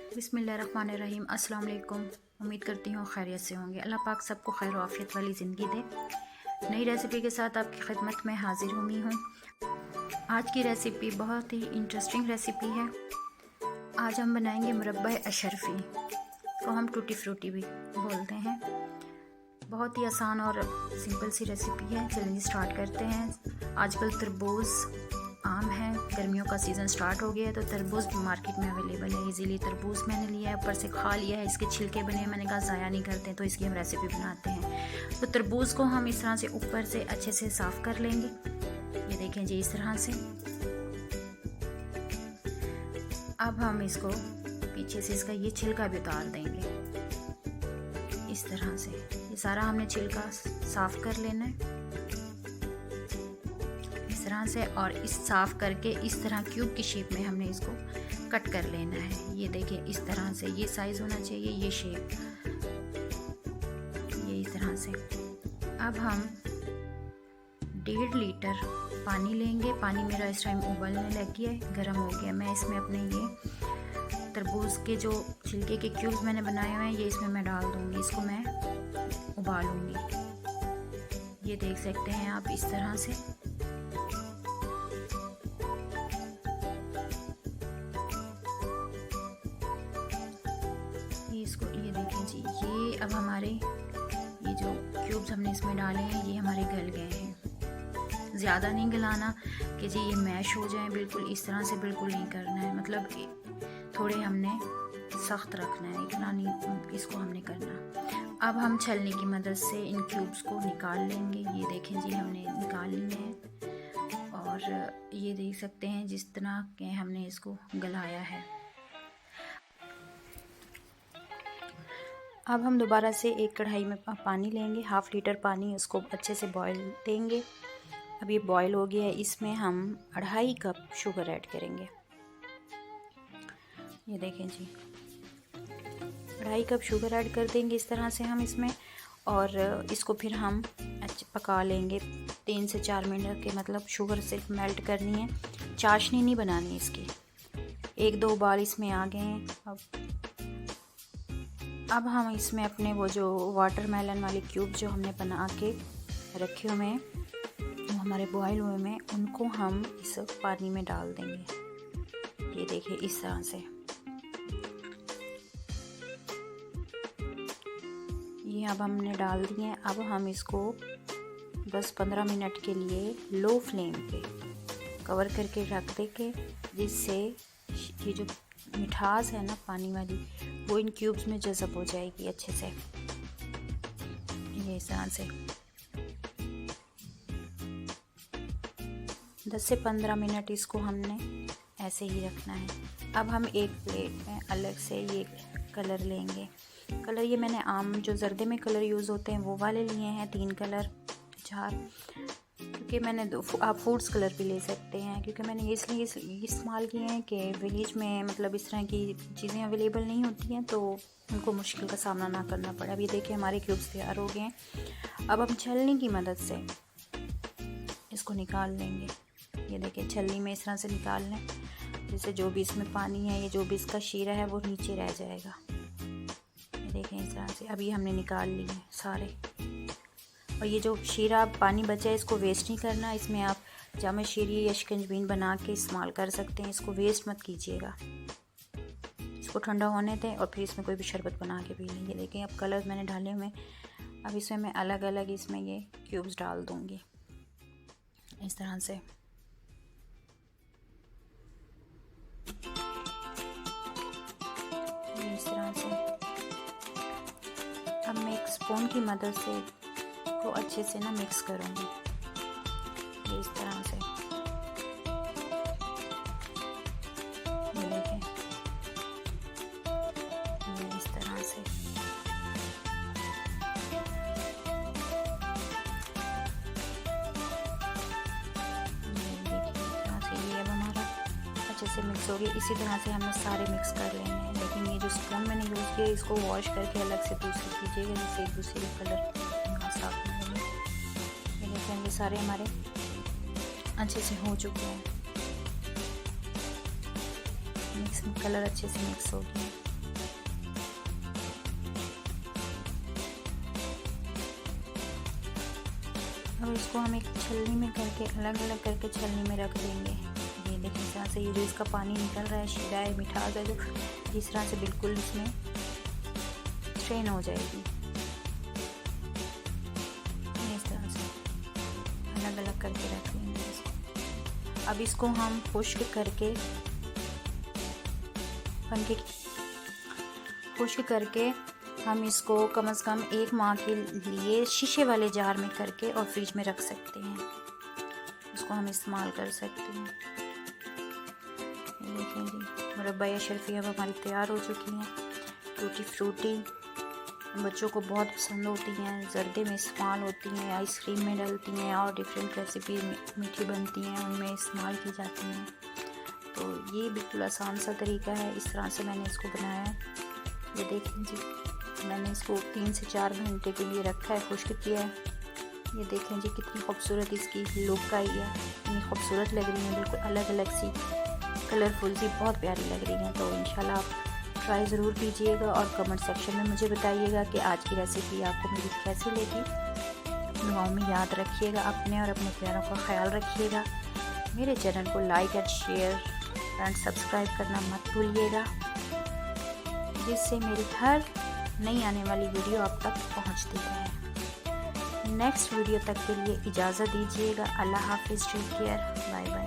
बिस्मिल्लाहिर्रहमानिर्रहीम। अस्सलाम वालेकुम। उम्मीद करती हूँ खैरियत से होंगे। अल्लाह पाक सबको खैर और आफियत वाली ज़िंदगी दे। नई रेसिपी के साथ आपकी खिदमत में हाजिर हुई हूँ। आज की रेसिपी बहुत ही इंटरेस्टिंग रेसिपी है। आज हम बनाएंगे मुरब्बा अशरफी, को हम टूटी फ्रूटी भी बोलते हैं। बहुत ही आसान और सिंपल सी रेसिपी है। चलिए स्टार्ट करते हैं। आजकल तरबूज आम है, गर्मियों का सीज़न स्टार्ट हो गया है, तो तरबूज मार्केट में अवेलेबल है। इजीली तरबूज मैंने लिया है, ऊपर से खा लिया है, इसके छिलके बने हैं। मैंने कहा ज़ाया नहीं करते, तो इसकी हम रेसिपी बनाते हैं। तो तरबूज को हम इस तरह से ऊपर से अच्छे से साफ़ कर लेंगे। ये देखें जी, इस तरह से। अब हम इसको पीछे से इसका ये छिलका भी उतार देंगे इस तरह से। ये सारा हमने छिलका साफ़ कर लेना है इस तरह से, और इस साफ़ करके इस तरह क्यूब की शेप में हमने इसको कट कर लेना है। ये देखिए इस तरह से, ये साइज़ होना चाहिए, ये शेप, ये इस तरह से। अब हम 1.5 लीटर पानी लेंगे। पानी मेरा इस टाइम उबलने लग गया है, गर्म हो गया। मैं इसमें अपने ये तरबूज के जो छिलके के क्यूब्स मैंने बनाए हुए हैं, ये इसमें मैं डाल दूँगी। इसको मैं उबालूँगी। ये देख सकते हैं आप इस तरह से। ये देखें जी, ये अब हमारे ये जो क्यूब्स हमने इसमें डाले हैं, ये हमारे गल गए हैं। ज़्यादा नहीं गलाना कि जी ये मैश हो जाए, बिल्कुल इस तरह से बिल्कुल नहीं करना है। मतलब कि थोड़े हमने सख्त रखना है, इतना नहीं इसको हमने करना। अब हम छलनी की मदद से इन क्यूब्स को निकाल लेंगे। ये देखें जी, हमने निकाल लिए हैं, और ये देख सकते हैं जिस तरह के हमने इसको गलाया है। अब हम दोबारा से एक कढ़ाई में पानी लेंगे, 1/2 लीटर पानी, उसको अच्छे से बॉईल देंगे। अब ये बॉईल हो गया है, इसमें हम 2.5 कप शुगर ऐड करेंगे। ये देखें जी, 2.5 कप शुगर ऐड कर देंगे इस तरह से हम इसमें, और इसको फिर हम पका लेंगे 3 से 4 मिनट के। मतलब शुगर सिर्फ मेल्ट करनी है, चाशनी नहीं बनानी इसकी। 1-2 उबाल इसमें आ गए हैं। अब हम इसमें अपने वो जो वाटरमेलन वाले क्यूब जो हमने बना के रखे हुए हैं, वो हमारे बॉयल हुए में, उनको हम इस पानी में डाल देंगे। ये देखिए इस तरह से। ये अब हमने डाल दिए हैं। अब हम इसको 10-15 मिनट के लिए लो फ्लेम पे कवर करके रख देंगे, जिससे ये जो मिठास है ना पानी वाली, वो इन क्यूब्स में जज़ब हो जाएगी अच्छे से। ये इस तरह से 10 से 15 मिनट इसको हमने ऐसे ही रखना है। अब हम एक प्लेट में अलग से ये कलर लेंगे। कलर ये मैंने आम जो जर्दे में कलर यूज़ होते हैं वो वाले लिए हैं, 3 कलर 4, क्योंकि मैंने आप फूड्स कलर भी ले सकते हैं, क्योंकि मैंने इसलिए इस्तेमाल किए हैं कि विलेज में मतलब इस तरह की चीज़ें अवेलेबल नहीं होती हैं, तो उनको मुश्किल का सामना ना करना पड़ा। अब ये देखिए हमारे क्यूब्स तैयार हो गए हैं। अब हम छलनी की मदद से इसको निकाल लेंगे। ये देखिए छलनी में इस तरह से निकाल लें, जैसे जो भी इसमें पानी है, ये जो भी इसका शीरा है, वो नीचे रह जाएगा। ये देखें इस तरह से। अब ये हमने निकाल लिए हैं सारे, और ये जो शीरा पानी बचा है इसको वेस्ट नहीं करना। इसमें आप जाम शीरी या शिकंजबीन बना के इस्तेमाल कर सकते हैं, इसको वेस्ट मत कीजिएगा। इसको ठंडा होने दें और फिर इसमें कोई भी शरबत बना के पी लेंगे। देखें अब कलर मैंने डाले हुए। अब इसमें मैं अलग अलग इसमें ये क्यूब्स डाल दूँगी इस तरह से। इस तरह से अब मैं एक स्पून की मदद से को अच्छे से ना मिक्स करूँगी। ये इस तरह से। ये देखें, ये इस तरह से। ये अब हमारा अच्छे से मिक्स हो गया। इसी तरह से हमें सारे मिक्स कर लेने हैं। लेकिन ये जो स्पून मैंने यूज़ किया, इसको वॉश करके अलग से दूसरी कीजिएगा, जिससे एक दूसरे का कलर साफ नहीं होगा। ये देखें ये सारे हमारे अच्छे से हो चुके हैं, मिक्स कलर अच्छे से मिक्स हो गया। और इसको हम एक छलनी में करके अलग अलग करके छलनी में रख देंगे। ये देखिए इस तरह से, ये जो इसका पानी निकल रहा है, शीरा है, मिठास है, जो इस तरह से बिल्कुल इसमें स्ट्रेन हो जाएगी। इस तरह से अलग अलग करके रख लेंगे इसको। अब इसको हम खुश्क करके हम इसको कम से कम 1 माह के लिए शीशे वाले जार में करके और फ्रिज में रख सकते हैं। इसको हम इस्तेमाल कर सकते हैं। ये देखें जी, मुरब्बा या शर्फी अब हमारी तैयार हो चुकी हैं। टूटी फ्रूटी बच्चों को बहुत पसंद होती हैं, जर्दे में इस्तेमाल होती हैं, आइसक्रीम में डलती हैं और डिफरेंट रेसिपी मीठी बनती हैं उनमें इस्तेमाल की जाती हैं। तो ये बिल्कुल आसान सा तरीका है, इस तरह से मैंने इसको बनाया है। ये देखें जी, मैंने इसको 3 से 4 घंटे के लिए रखा है, खुश्क किया है। ये देखें जी कितनी खूबसूरत इसकी लुक आई है, इतनी खूबसूरत लग रही है, बिल्कुल अलग अलग सी, कलरफुल सी, बहुत प्यारी लग रही हैं। तो इंशाल्लाह आप ट्राई ज़रूर कीजिएगा और कमेंट सेक्शन में मुझे बताइएगा कि आज की रेसिपी आपको मेरी कैसी लगी। दुआओं में याद रखिएगा अपने और अपने प्यारों का ख्याल रखिएगा। मेरे चैनल को like and share and subscribe करना मत भूलिएगा, जिससे मेरी हर नई आने वाली वीडियो आप तक पहुंचती है। नेक्स्ट वीडियो तक के लिए इजाज़त दीजिएगा। अल्लाह हाफिज़, टेक केयर, बाय बाय।